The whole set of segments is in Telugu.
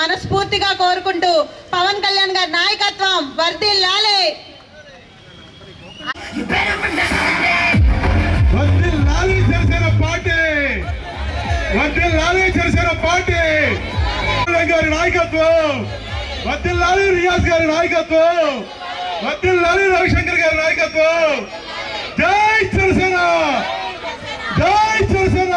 మనస్ఫూర్తిగా కోరుకుంటూ పవన్ కళ్యాణ్ గారి నాయకత్వం వర్ధిల్లాలి. జనసేన పార్టీ వర్ధిల్లాలి, జనసేన పార్టీ గారి నాయకత్వం వర్ధిల్లాలి, రియాజ్ గారి నాయకత్వం వర్ధిల్లాలి, రవిశంకర్ గారి నాయకత్వం. జై జనసేన, జై జనసేన.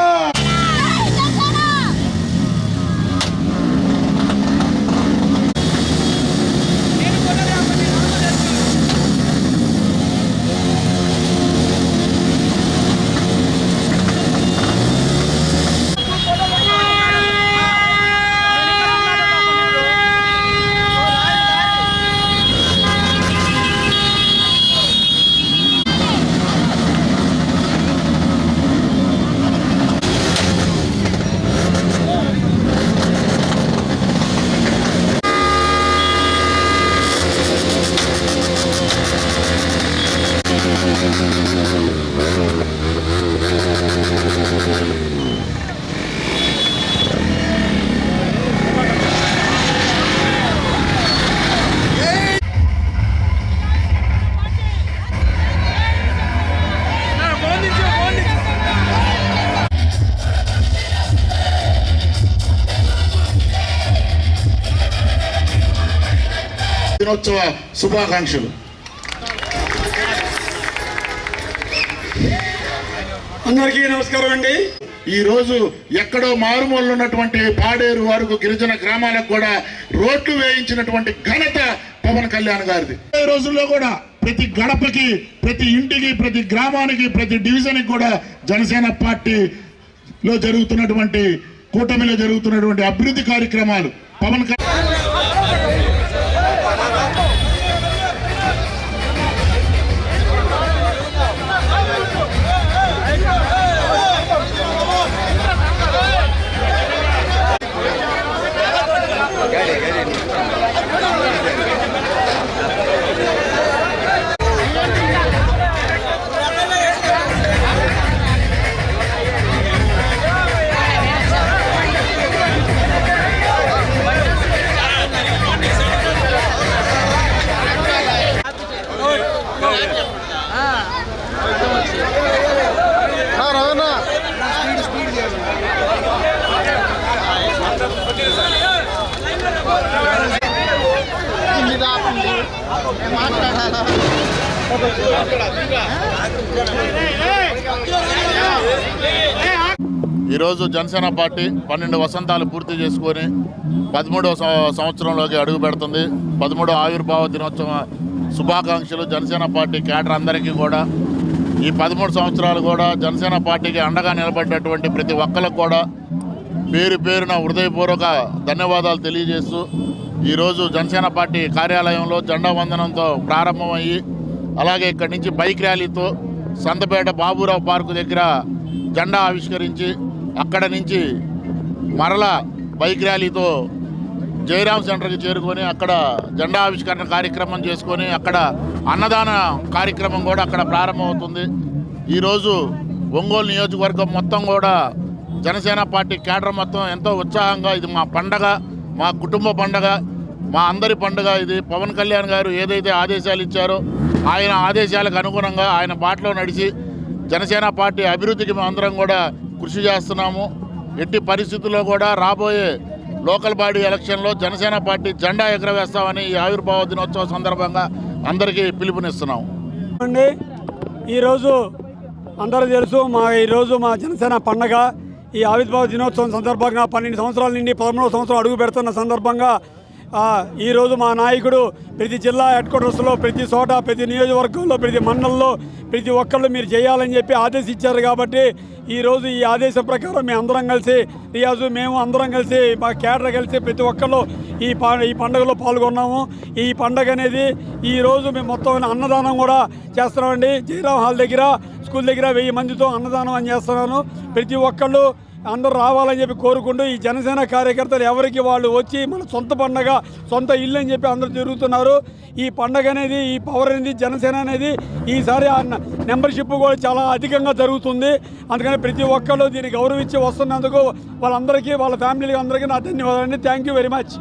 దినోత్సవ శుభాకాంక్షలు. అందరికీ నమస్కారం అండి. ఈ రోజు ఎక్కడో మారుమూలలో ఉన్నటువంటి పాడేరు వరకు గిరిజన గ్రామాలకు కూడా రోడ్లు వేయించినటువంటి ఘనత పవన్ కళ్యాణ్ గారిది. ఈ రోజుల్లో కూడా ప్రతి గడపకి, ప్రతి ఇంటికి, ప్రతి గ్రామానికి, ప్రతి డివిజన్కి కూడా జనసేన పార్టీలో జరుగుతున్నటువంటి, కూటమిలో జరుగుతున్నటువంటి అభివృద్ధి కార్యక్రమాలు పవన్ కళ్యాణ్ ఈరోజు జనసేన పార్టీ 12 వసంతాలు పూర్తి చేసుకొని 13వ సంవత్సరంలోకి అడుగు పెడుతుంది. 13వ ఆవిర్భావ దినోత్సవ శుభాకాంక్షలు జనసేన పార్టీ కేడర్ అందరికీ కూడా. ఈ 13 సంవత్సరాలు కూడా జనసేన పార్టీకి అండగా నిలబడ్డటువంటి ప్రతి ఒక్కరికి కూడా పేరు పేరున హృదయపూర్వక ధన్యవాదాలు తెలియజేస్తూ ఈరోజు జనసేన పార్టీ కార్యాలయంలో జెండా వందనంతో ప్రారంభమయ్యి, అలాగే ఇక్కడి నుంచి బైక్ ర్యాలీతో సంతపేట బాబురావు పార్కు దగ్గర జెండా ఆవిష్కరించి, అక్కడ నుంచి మరలా బైక్ ర్యాలీతో జయరాం సెంటర్కి చేరుకొని అక్కడ జెండా ఆవిష్కరణ కార్యక్రమం చేసుకొని అక్కడ అన్నదాన కార్యక్రమం కూడా అక్కడ ప్రారంభమవుతుంది. ఈరోజు ఒంగోలు నియోజకవర్గం మొత్తం కూడా జనసేన పార్టీ కేడర్ మొత్తం ఎంతో ఉత్సాహంగా, ఇది మా పండగ, మా కుటుంబ పండగ, మా అందరి పండుగ. ఇది పవన్ కళ్యాణ్ గారు ఏదైతే ఆదేశాలు ఇచ్చారో ఆయన ఆదేశాలకు అనుగుణంగా ఆయన బాటలో నడిచి జనసేన పార్టీ అభివృద్ధికి మేమందరం కూడా కృషి చేస్తున్నాము. ఎట్టి పరిస్థితుల్లో కూడా రాబోయే లోకల్ బాడీ ఎలక్షన్లో జనసేన పార్టీ జెండా ఎగరవేస్తామని ఈ ఆవిర్భావ దినోత్సవం సందర్భంగా అందరికీ పిలుపునిస్తున్నాము. ఈరోజు అందరూ తెలుసు, ఈరోజు మా జనసేన పండగ. ఈ ఆవిర్భావ దినోత్సవం సందర్భంగా 12 సంవత్సరాల నుండి 13వ సంవత్సరం అడుగు పెడుతున్న సందర్భంగా ఈరోజు మా నాయకుడు ప్రతి జిల్లా హెడ్ క్వార్టర్స్లో, ప్రతి చోట, ప్రతి నియోజకవర్గంలో, ప్రతి మండలంలో ప్రతి ఒక్కళ్ళు మీరు చేయాలని చెప్పి ఆదేశించారు. కాబట్టి ఈరోజు ఈ ఆదేశం ప్రకారం మేము అందరం కలిసి, రియాజు మేము అందరం కలిసి, మా కేడర్ కలిసి ప్రతి ఒక్కళ్ళు ఈ పండుగలో పాల్గొన్నాము. ఈ పండుగ అనేది ఈరోజు మేము మొత్తం అన్నదానం కూడా చేస్తున్నామండి. జయరాం హాల్ దగ్గర, స్కూల్ దగ్గర 1000 మందితో అన్నదానం అని చేస్తున్నాను. ప్రతి ఒక్కళ్ళు అందరూ రావాలని చెప్పి కోరుకుంటూ ఈ జనసేన కార్యకర్తలు ఎవరికి వాళ్ళు వచ్చి మన సొంత పండగ సొంత ఇల్లు అని చెప్పి అందరూ తిరుగుతున్నారు. ఈ పండగ అనేది ఈ పవర్ అనేది జనసేన అనేది ఈసారి మెంబర్షిప్ కూడా చాలా అధికంగా జరుగుతుంది. అందుకని ప్రతి ఒక్కళ్ళు దీన్ని గౌరవించి వస్తున్నందుకు వాళ్ళందరికీ వాళ్ళ ఫ్యామిలీకి అందరికీ నా ధన్యవాదాలండి. Thank you very much.